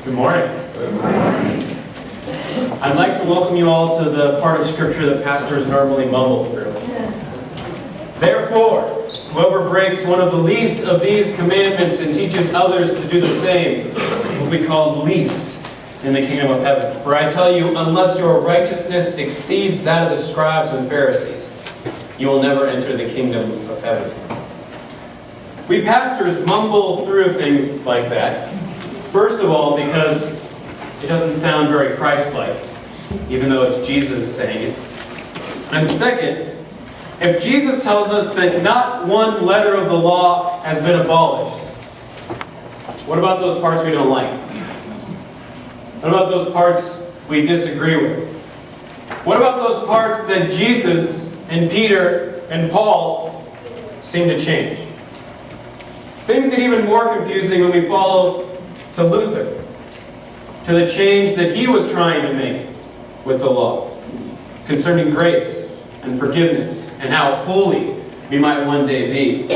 Good morning. Good morning. I'd like to welcome you all to the part of Scripture that pastors normally mumble through. Therefore, whoever breaks one of the least of these commandments and teaches others to do the same will be called least in the kingdom of heaven. For I tell you, unless your righteousness exceeds that of the scribes and Pharisees, you will never enter the kingdom of heaven. We pastors mumble through things like that. First of all, because it doesn't sound very Christ-like, even though it's Jesus saying it. And second, if Jesus tells us that not one letter of the law has been abolished, what about those parts we don't like? What about those parts we disagree with? What about those parts that Jesus and Peter and Paul seem to change? Things get even more confusing when we follow to Luther, to the change that he was trying to make with the law concerning grace and forgiveness and how holy we might one day be.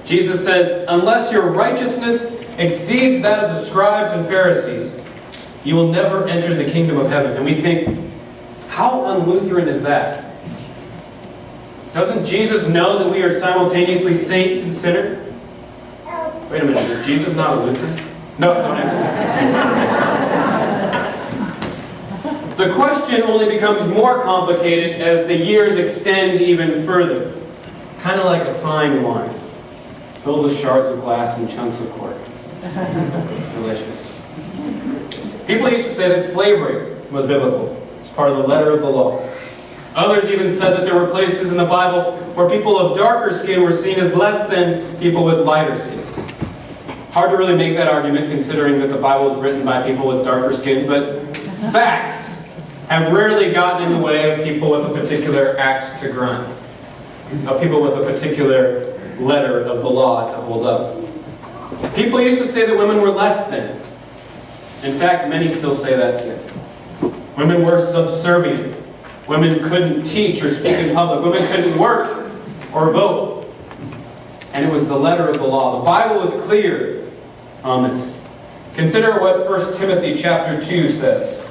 Jesus says, unless your righteousness exceeds that of the scribes and Pharisees, you will never enter the kingdom of heaven. And we think, how un-Lutheran is that? Doesn't Jesus know that we are simultaneously saint and sinner? Wait a minute, is Jesus not a Lutheran? No, don't answer. The question only becomes more complicated as the years extend even further. Kind of like a fine wine, filled with shards of glass and chunks of cork. Delicious. People used to say that slavery was biblical. It's part of the letter of the law. Others even said that there were places in the Bible where people of darker skin were seen as less than people with lighter skin. Hard to really make that argument considering that the Bible was written by people with darker skin, but facts have rarely gotten in the way of people with a particular axe to grind, of people with a particular letter of the law to hold up. People used to say that women were less than. In fact, many still say that today. Women were subservient. Women couldn't teach or speak in public. Women couldn't work or vote. And it was the letter of the law. The Bible was clear on this. Consider what 1 Timothy chapter 2 says.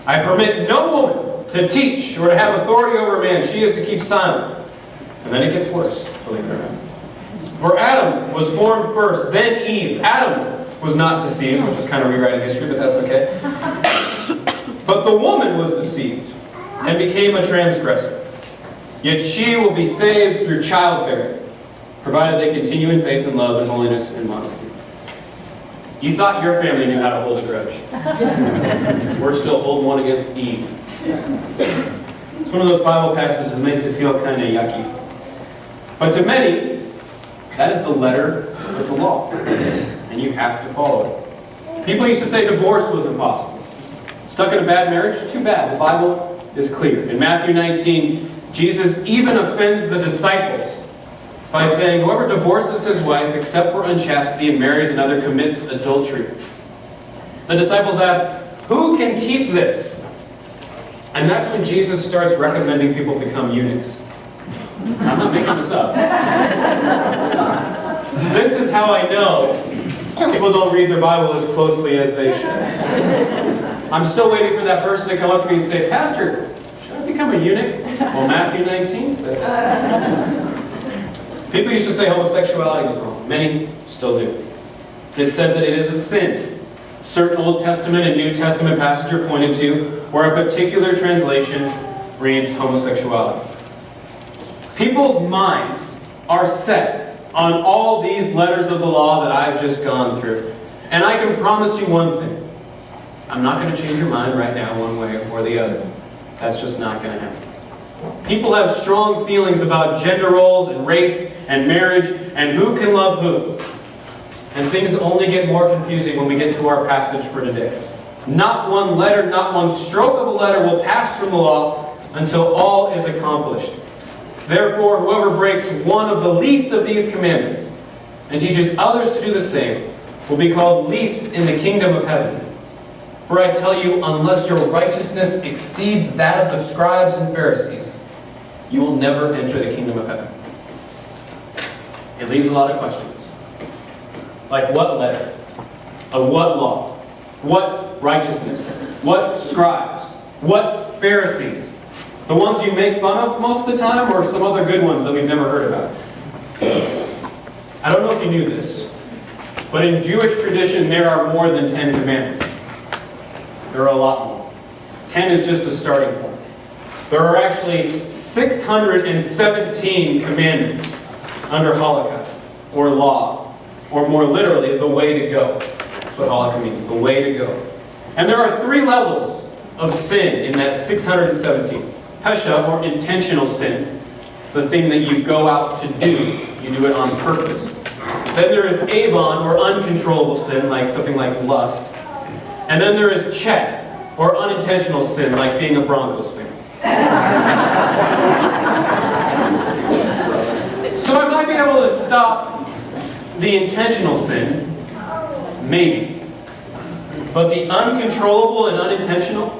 I permit no woman to teach or to have authority over a man. She is to keep silent. And then it gets worse, believe it or not. For Adam was formed first, then Eve. Adam was not deceived, which is kind of rewriting history, but that's okay. But the woman was deceived and became a transgressor. Yet she will be saved through childbearing, provided they continue in faith and love and holiness and modesty. You thought your family knew how to hold a grudge. We're still holding one against Eve. It's one of those Bible passages that makes it feel kind of yucky. But to many, that is the letter of the law, and you have to follow it. People used to say divorce was impossible. Stuck in a bad marriage? Too bad. The Bible is clear. In Matthew 19, Jesus even offends the disciples by saying, whoever divorces his wife except for unchastity and marries another commits adultery. The disciples ask, who can keep this? And that's when Jesus starts recommending people become eunuchs. I'm not making this up. This is how I know people don't read their Bible as closely as they should. I'm still waiting for that person to come up to me and say, Pastor, should I become a eunuch? Well, Matthew 19 says. People used to say homosexuality was wrong. Many still do. It's said that it is a sin. Certain Old Testament and New Testament passages are pointed to where a particular translation reads homosexuality. People's minds are set on all these letters of the law that I've just gone through. And I can promise you one thing. I'm not going to change your mind right now one way or the other. That's just not going to happen. People have strong feelings about gender roles and race and marriage and who can love who. And things only get more confusing when we get to our passage for today. Not one letter, not one stroke of a letter will pass from the law until all is accomplished. Therefore, whoever breaks one of the least of these commandments and teaches others to do the same will be called least in the kingdom of heaven. For I tell you, unless your righteousness exceeds that of the scribes and Pharisees, you will never enter the kingdom of heaven. It leaves a lot of questions. Like what letter? Of what law? What righteousness? What scribes? What Pharisees? The ones you make fun of most of the time, or some other good ones that we've never heard about? I don't know if you knew this, but in Jewish tradition there are more than 10 commandments. There are a lot more. 10 is just a starting point. There are actually 617 commandments under halakha, or law, or more literally, the way to go. That's what halakha means, the way to go. And there are 3 levels of sin in that 617. Pesha, or intentional sin, the thing that you go out to do. You do it on purpose. Then there is avon, or uncontrollable sin, like something like lust. And then there is chet, or unintentional sin, like being a Broncos fan. So I might be able to stop the intentional sin, maybe. But the uncontrollable and unintentional,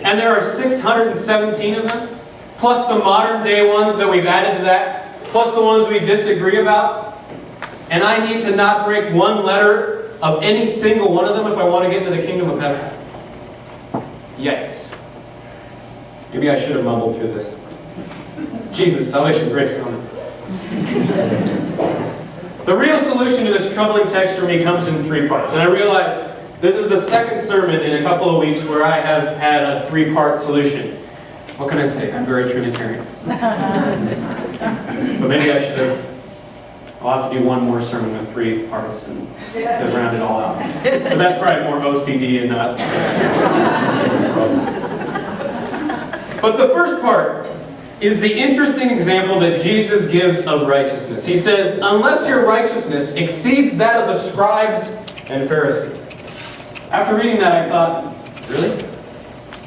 and there are 617 of them, plus some modern day ones that we've added to that, plus the ones we disagree about, and I need to not break one letter of any single one of them if I want to get into the kingdom of heaven. Yikes. Maybe I should have mumbled through this. Jesus, salvation, grace, on it. The real solution to this troubling text for me comes in 3 parts. And I realize this is the second sermon in a couple of weeks where I have had a 3-part solution. What can I say? I'm very Trinitarian. But maybe I should have... I'll have to do one more sermon with 3 parts and to round it all out. But that's probably more OCD and not Trinitarian. But the first part is the interesting example that Jesus gives of righteousness. He says, unless your righteousness exceeds that of the scribes and Pharisees. After reading that, I thought, really?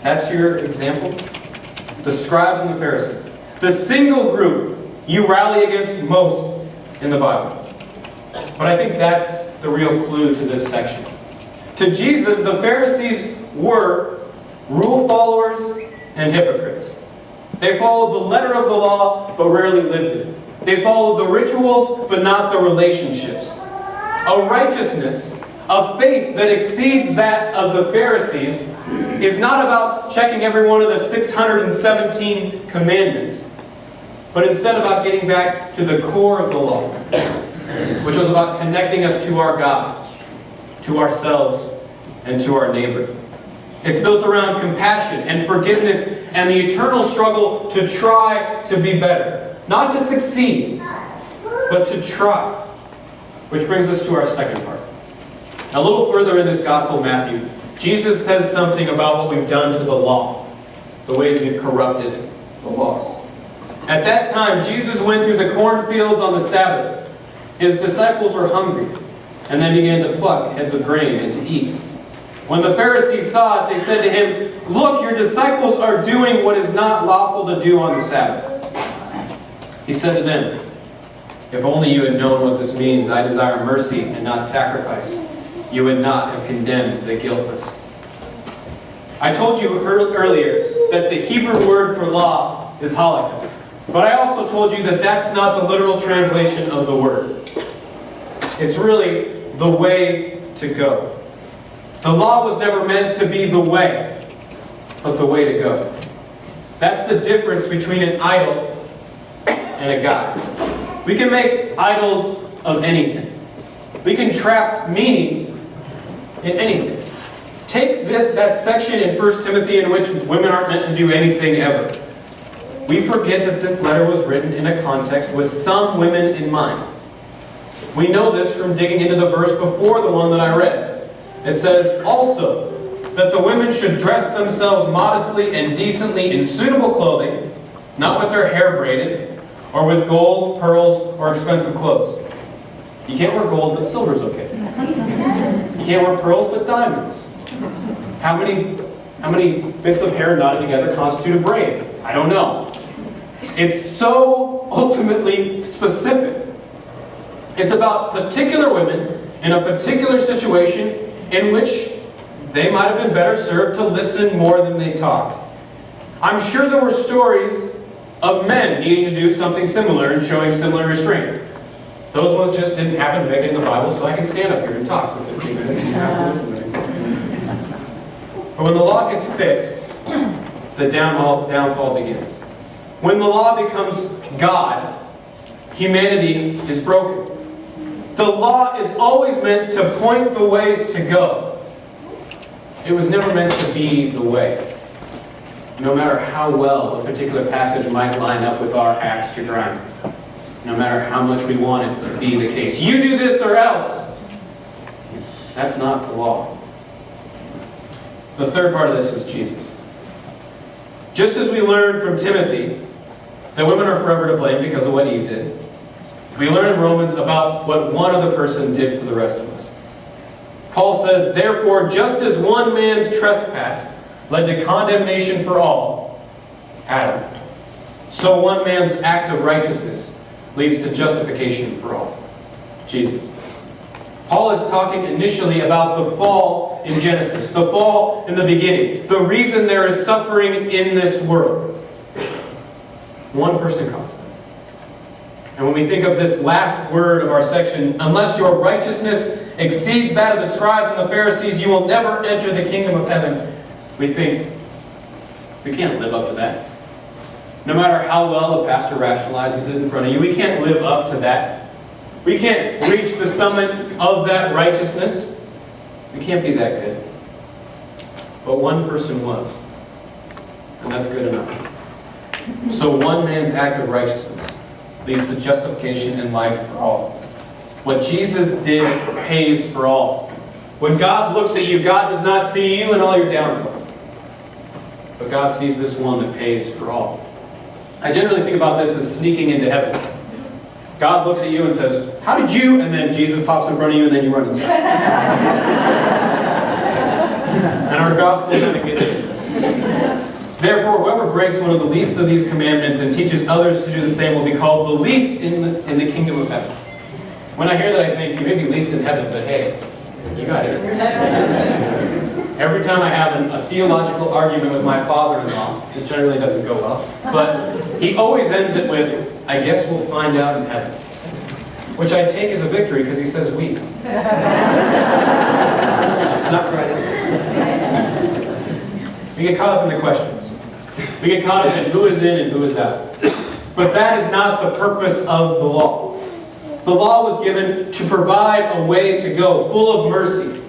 That's your example? The scribes and the Pharisees. The single group you rally against most in the Bible. But I think that's the real clue to this section. To Jesus, the Pharisees were rule followers and hypocrites. They followed the letter of the law, but rarely lived it. They followed the rituals, but not the relationships. A righteousness, a faith that exceeds that of the Pharisees, is not about checking every one of the 617 commandments, but instead about getting back to the core of the law, which was about connecting us to our God, to ourselves, and to our neighbor. It's built around compassion and forgiveness and the eternal struggle to try to be better. Not to succeed, but to try. Which brings us to our second part. A little further in this Gospel of Matthew, Jesus says something about what we've done to the law, the ways we've corrupted the law. At that time, Jesus went through the cornfields on the Sabbath. His disciples were hungry, and then began to pluck heads of grain and to eat. When the Pharisees saw it, they said to him, "Look, your disciples are doing what is not lawful to do on the Sabbath." He said to them, "If only you had known what this means, I desire mercy and not sacrifice, you would not have condemned the guiltless." I told you earlier that the Hebrew word for law is halakha. But I also told you that that's not the literal translation of the word. It's really the way to go. The law was never meant to be the way, but the way to go. That's the difference between an idol and a God. We can make idols of anything. We can trap meaning in anything. Take that section in 1 Timothy in which women aren't meant to do anything ever. We forget that this letter was written in a context with some women in mind. We know this from digging into the verse before the one that I read. It says, also, that the women should dress themselves modestly and decently in suitable clothing, not with their hair braided, or with gold, pearls, or expensive clothes. You can't wear gold, but silver's okay. You can't wear pearls, but diamonds. How many bits of hair knotted together constitute a braid? I don't know. It's so ultimately specific. It's about particular women in a particular situation in which they might have been better served to listen more than they talked. I'm sure there were stories of men needing to do something similar and showing similar restraint. Those ones just didn't happen to make it in the Bible, so I can stand up here and talk for 15 minutes and you have to listen to me. But when the law gets fixed, the downfall begins. When the law becomes God, humanity is broken. The law is always meant to point the way to go. It was never meant to be the way. No matter how well a particular passage might line up with our axe to grind. No matter how much we want it to be the case. You do this or else. That's not the law. The third part of this is Jesus. Just as we learned from Timothy that women are forever to blame because of what Eve did, we learn in Romans about what one other person did for the rest of us. Paul says, therefore, just as one man's trespass led to condemnation for all, Adam, so one man's act of righteousness leads to justification for all, Jesus. Paul is talking initially about the fall in Genesis, the fall in the beginning, the reason there is suffering in this world. One person caused it. And when we think of this last word of our section, unless your righteousness exceeds that of the scribes and the Pharisees, you will never enter the kingdom of heaven. We think, we can't live up to that. No matter how well a pastor rationalizes it in front of you, we can't live up to that. We can't reach the summit of that righteousness. We can't be that good. But one person was. And that's good enough. So one man's act of righteousness leads to justification and life for all. What Jesus did pays for all. When God looks at you, God does not see you and all your downfall. But God sees this one that pays for all. I generally think about this as sneaking into heaven. God looks at you and says, how did you? And then Jesus pops in front of you and then you run inside. And our gospel kind of gets into this. Therefore, whoever breaks one of the least of these commandments and teaches others to do the same will be called the least in the kingdom of heaven. When I hear that, I think, you may be least in heaven, but hey, you got it. Every time I have a theological argument with my father-in-law, it generally doesn't go well, but he always ends it with, I guess we'll find out in heaven. Which I take as a victory because he says we. It's not right. We get caught up in the questions. We get caught up in who is in and who is out. But that is not the purpose of the law. The law was given to provide a way to go, full of mercy,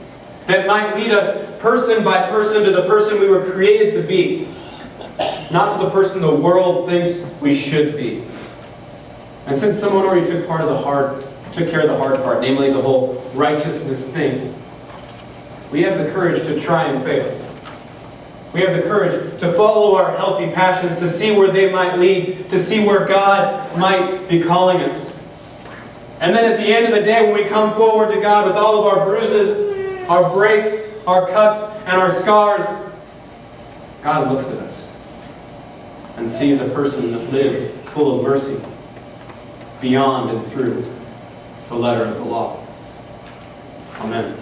that might lead us person by person to the person we were created to be, not to the person the world thinks we should be. And since someone already took care of the hard part, namely the whole righteousness thing, we have the courage to try and fail. We have the courage to follow our healthy passions, to see where they might lead, to see where God might be calling us. And then at the end of the day, when we come forward to God with all of our bruises, our breaks, our cuts, and our scars, God looks at us and sees a person that lived full of mercy beyond and through the letter of the law. Amen.